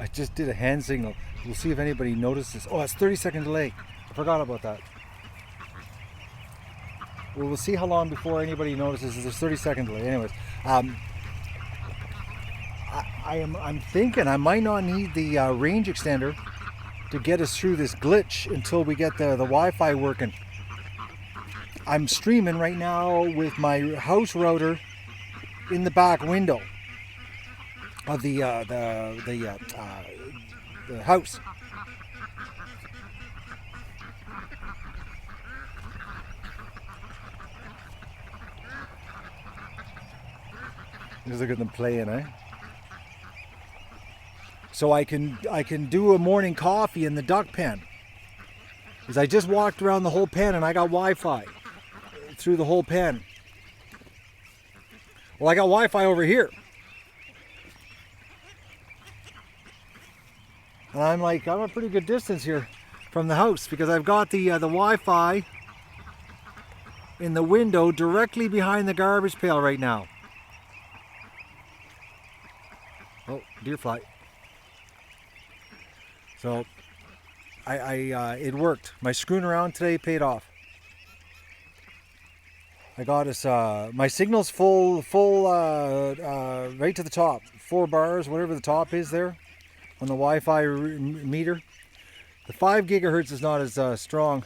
I just did a hand signal. We'll see if anybody notices. Oh, it's 30-second delay. I forgot about that. Well, we'll see how long before anybody notices. There's 30-second delay. Anyways, I'm thinking I might not need the range extender to get us through this glitch until we get the Wi-Fi working. I'm streaming right now with my house router in the back window of the house. Just look at them playing, eh? So I can do a morning coffee in the duck pen. Because I just walked around the whole pen and I got Wi-Fi through the whole pen. Well, I got Wi-Fi over here. And I'm a pretty good distance here from the house because I've got the Wi-Fi in the window directly behind the garbage pail right now. Oh, deer fly. So it worked. My screwing around today paid off. I got us my signal's full right to the top. 4 bars, whatever the top is there on the Wi-Fi meter. The 5 gigahertz is not as strong,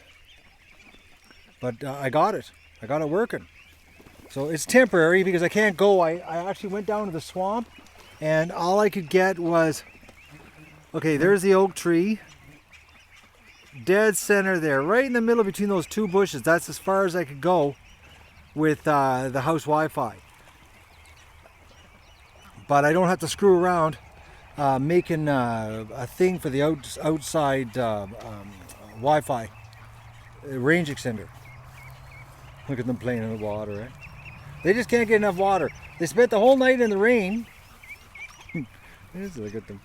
but I got it working. So it's temporary because I can't go. I actually went down to the swamp and all I could get was, okay, there's the oak tree, dead center there, right in the middle between those 2 bushes. That's as far as I could go with the house Wi-Fi. But I don't have to screw around making a thing for the outside Wi-Fi range extender. Look at them playing in the water, eh? They just can't get enough water. They spent the whole night in the rain. Just look at them.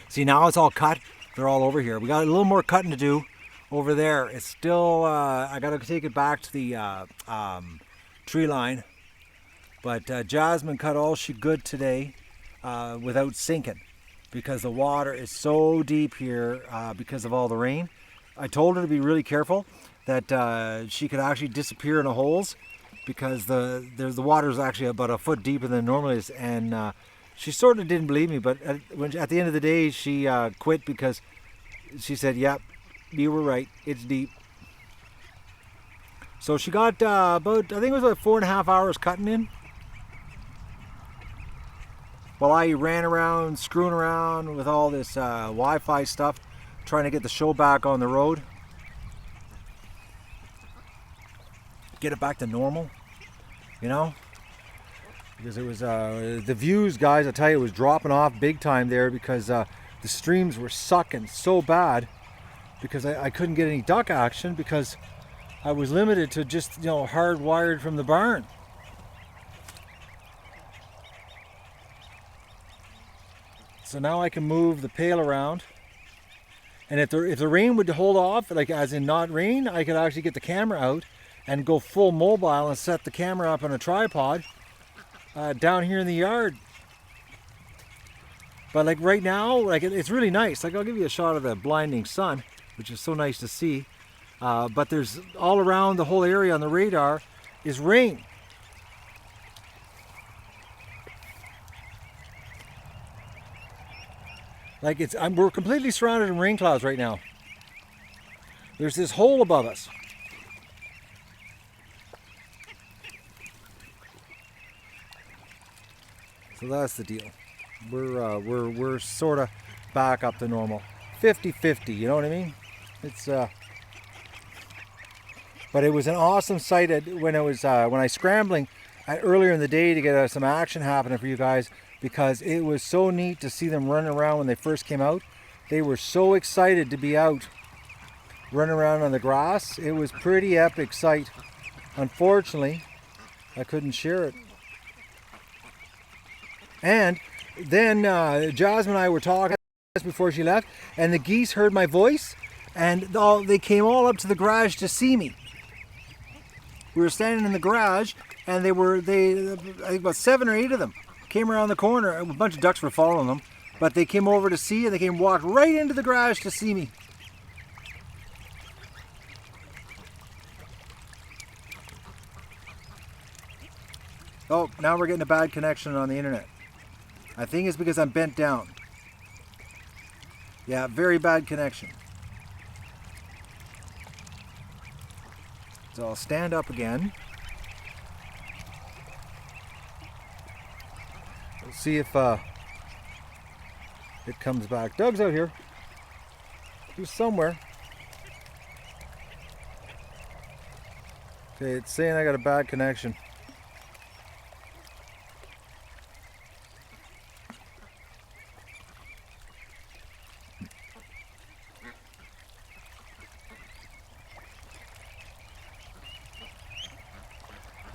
See, now it's all cut. They're all over here. We got a little more cutting to do over there. It's still, I got to take it back to the tree line. But Jasmine cut all she could today without sinking because the water is so deep here because of all the rain. I told her to be really careful that she could actually disappear in the holes because the water is actually about a foot deeper than it normally is, and she sort of didn't believe me, but at the end of the day she quit because she said, yep, you were right, it's deep. So she got about, I think it was about 4.5 hours cutting in while I ran around screwing around with all this Wi-Fi stuff trying to get the show back on the road, get it back to normal, you know, because it was the views, guys, I tell you, it was dropping off big time there because the streams were sucking so bad because I couldn't get any duck action because I was limited to just, you know, hardwired from the barn. So now I can move the pail around, and if the rain would hold off, like as in not rain, I could actually get the camera out and go full mobile and set the camera up on a tripod down here in the yard. But like right now, like it's really nice. Like I'll give you a shot of the blinding sun, which is so nice to see. But there's all around the whole area on the radar is rain. Like we're completely surrounded in rain clouds right now. There's this hole above us. So that's the deal. We're sort of back up to normal. 50-50, you know what I mean? It's but it was an awesome sight when I was scrambling earlier in the day to get some action happening for you guys, because it was so neat to see them running around when they first came out. They were so excited to be out running around on the grass. It was pretty epic sight. Unfortunately, I couldn't share it. And then Jasmine and I were talking before she left, and the geese heard my voice, and they came all up to the garage to see me. We were standing in the garage, and I think about 7 or 8 of them came around the corner. A bunch of ducks were following them, but they came over to see, and they walked right into the garage to see me. Oh, now we're getting a bad connection on the internet. I think it's because I'm bent down. Yeah, very bad connection. So I'll stand up again. We'll see if it comes back. Doug's out here. He's somewhere. Okay, it's saying I got a bad connection.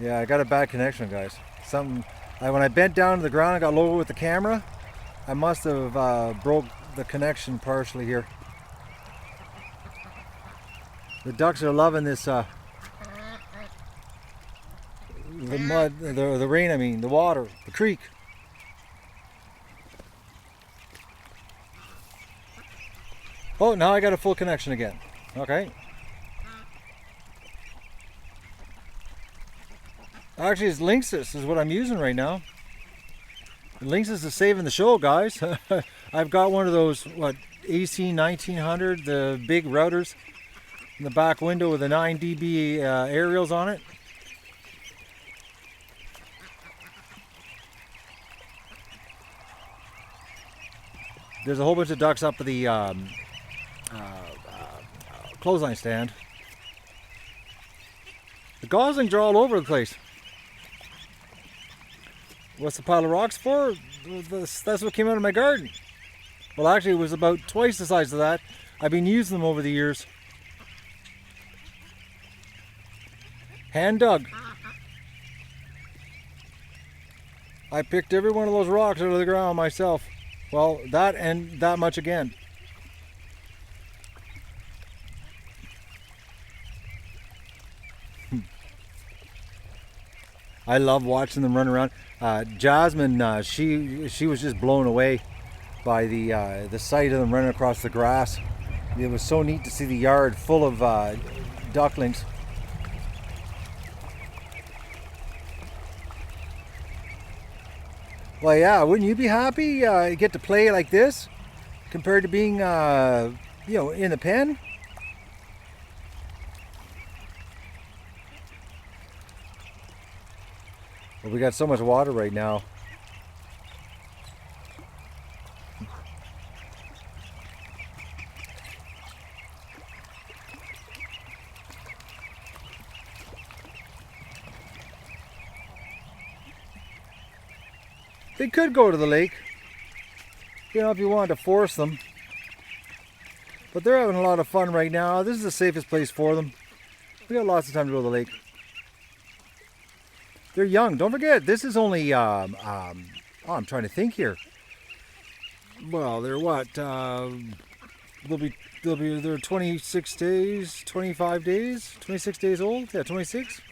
Yeah, I got a bad connection, guys. When I bent down to the ground and got lower with the camera, I must have broke the connection partially here. The ducks are loving this, the mud, the rain, I mean, the water, the creek. Oh, now I got a full connection again. Okay. Actually, it's Linksys is what I'm using right now. Linksys is saving the show, guys. I've got one of those, AC 1900, the big routers in the back window with the 9 dB aerials on it. There's a whole bunch of ducks up at the clothesline stand. The goslings are all over the place. What's the pile of rocks for? That's what came out of my garden. Well, actually, it was about twice the size of that. I've been using them over the years. Hand dug. I picked every one of those rocks out of the ground myself. Well, that and that much again. I love watching them run around. Jasmine, she was just blown away by the sight of them running across the grass. It was so neat to see the yard full of ducklings. Well, yeah, wouldn't you be happy you get to play like this compared to being, in the pen? Well, we got so much water right now. They could go to the lake, if you wanted to force them. But they're having a lot of fun right now. This is the safest place for them. We got lots of time to go to the lake. They're young. Don't forget, this is only, I'm trying to think here. Well, they're what? They're 26 days, 25 days, 26 days old. Yeah, 26.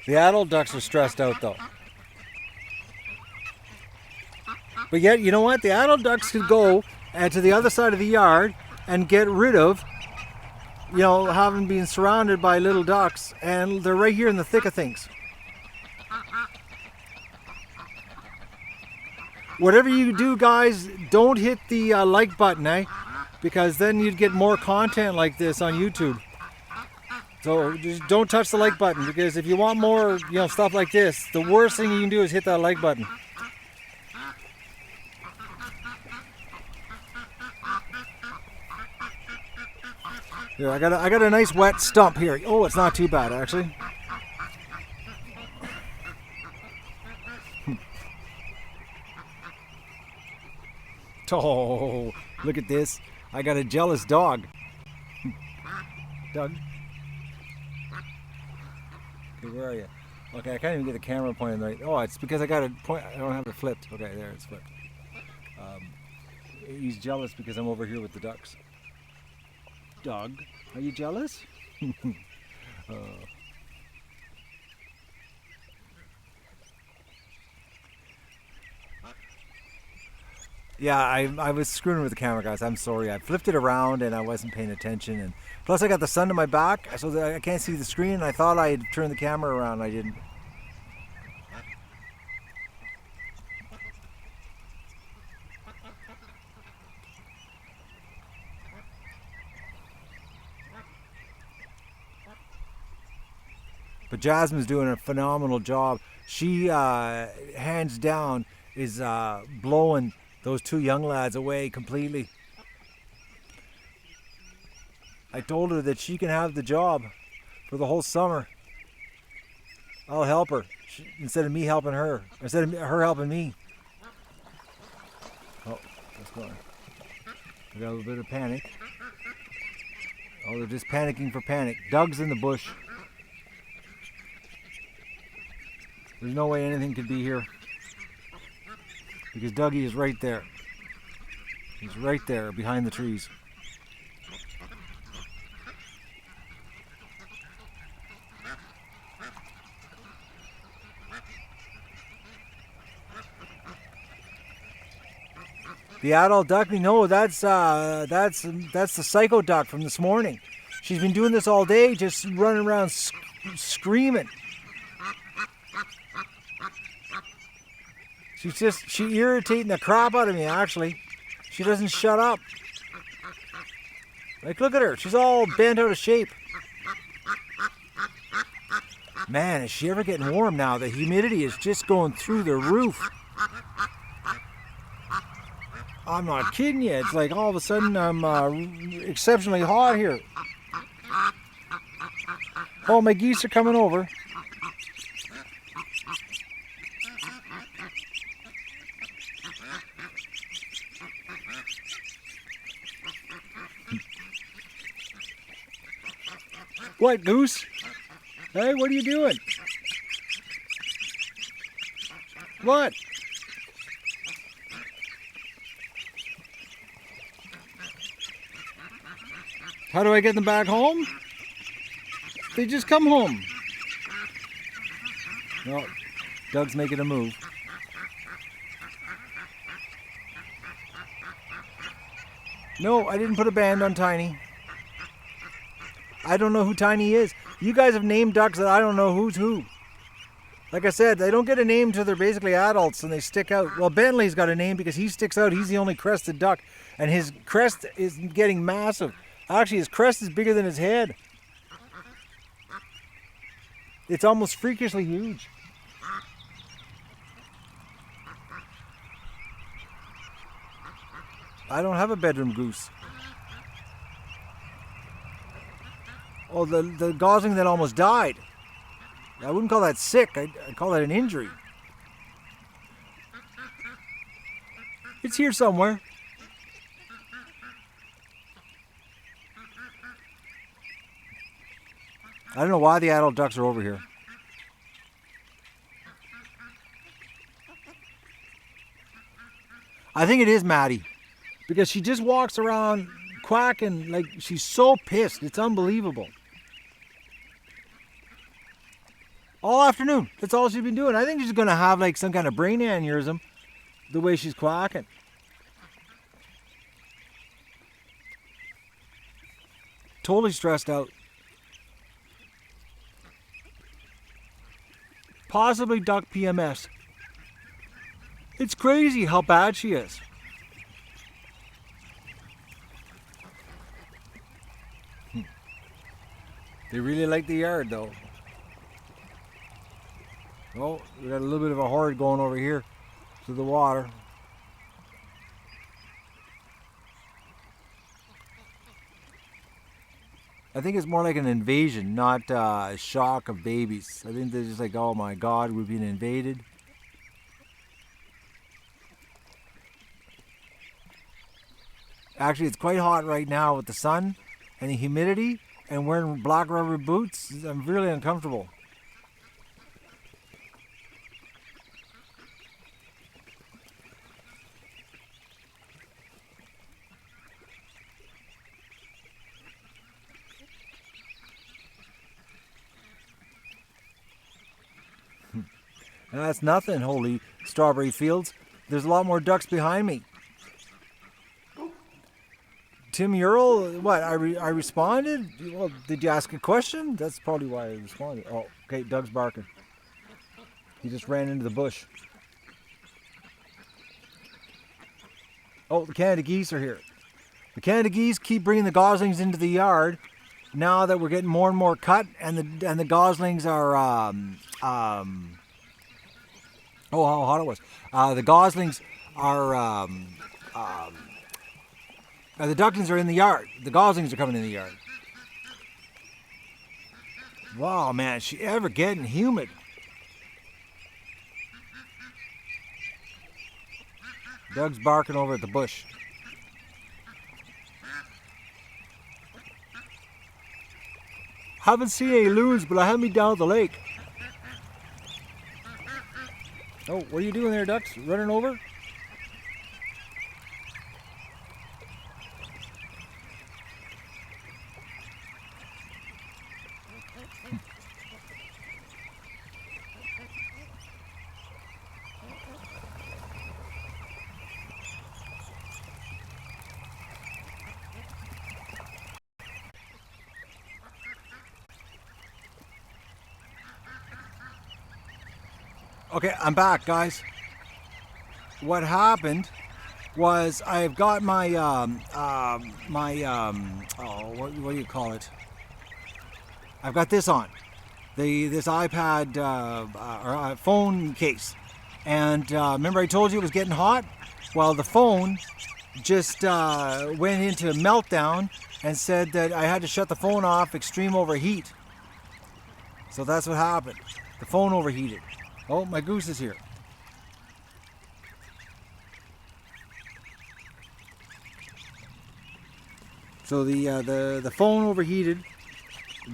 The adult ducks are stressed out though. But yet, you know what? The adult ducks could go to the other side of the yard and get rid of having been surrounded by little ducks, and they're right here in the thick of things. Whatever you do, guys, don't hit the like button, because then you'd get more content like this on YouTube. So just don't touch the like button, because if you want more, stuff like this, the worst thing you can do is hit that like button. Here, I got a nice wet stump here. Oh, it's not too bad actually. Oh, look at this. I got a jealous dog. Doug. Okay, where are you? Okay, I can't even get the camera pointing right. Oh, it's because I got it point. I don't have it flipped. Okay, there it's flipped. He's jealous because I'm over here with the ducks. Doug, are you jealous? Yeah, I was screwing with the camera, guys. I'm sorry. I flipped it around and I wasn't paying attention. And plus, I got the sun to my back, so that I can't see the screen. I thought I had turned the camera around. I didn't. But Jasmine's doing a phenomenal job. She, hands down, is blowing those two young lads away completely. I told her that she can have the job for the whole summer. I'll help her instead of me helping her. Instead of her helping me. Oh, what's going on? We got a little bit of panic. Oh, they're just panicking for panic. Doug's in the bush. There's no way anything could be here. Because Dougie is right there. He's right there behind the trees. The adult duckling, no, that's the psycho duck from this morning. She's been doing this all day, just running around screaming. She irritating the crap out of me, actually. She doesn't shut up. Like, look at her. She's all bent out of shape. Man, is she ever getting warm now? The humidity is just going through the roof. I'm not kidding you. It's like all of a sudden I'm exceptionally hot here. Oh, my geese are coming over. What, Goose? Hey, what are you doing? What? How do I get them back home? They just come home. No, Doug's making a move. No, I didn't put a band on Tiny. I don't know who Tiny is. You guys have named ducks that I don't know who's who. Like I said, they don't get a name until they're basically adults and they stick out. Well, Bentley's got a name because he sticks out. He's the only crested duck. And his crest is getting massive. Actually, his crest is bigger than his head. It's almost freakishly huge. I don't have a bedroom goose. Oh, the gosling that almost died. I wouldn't call that sick. I'd call that an injury. It's here somewhere. I don't know why the adult ducks are over here. I think it is Maddie. Because she just walks around quacking like she's so pissed. It's unbelievable. All afternoon. That's all she's been doing. I think she's going to have like some kind of brain aneurysm the way she's quacking. Totally stressed out. Possibly duck PMS. It's crazy how bad she is. They really like the yard though. Oh, we got a little bit of a horde going over here to the water. I think it's more like an invasion, not a shock of babies. I think they're just like, oh my God, we've been invaded. Actually, it's quite hot right now with the sun and the humidity, and wearing black rubber boots. I'm really uncomfortable. That's nothing, holy strawberry fields. There's a lot more ducks behind me. Tim Earl, what? I responded? Well, did you ask a question? That's probably why I responded. Oh, okay, Doug's barking. He just ran into the bush. Oh, the Canada geese are here. The Canada geese keep bringing the goslings into the yard now that we're getting more and more cut, and the goslings are oh, how hot it was. The goslings are the ducklings are in the yard. The goslings are coming in the yard. Wow, man, is she ever getting humid? Doug's barking over at the bush. Haven't seen any loons, but I have me down at the lake. Oh, what are you doing there, ducks? Running over? Okay, I'm back, guys. What happened was I've got my what do you call it? I've got this on this iPad or phone case, and remember I told you it was getting hot. Well, the phone just went into meltdown and said that I had to shut the phone off. Extreme overheat. So that's what happened. The phone overheated. Oh, my goose is here. So the phone overheated.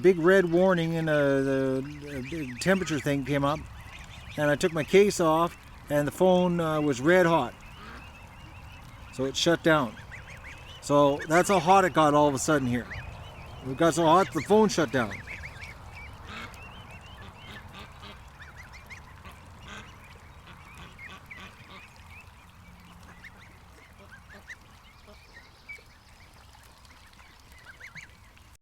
Big red warning, and the temperature thing came up, and I took my case off, and the phone was red hot. So it shut down. So that's how hot it got all of a sudden here. It got so hot the phone shut down.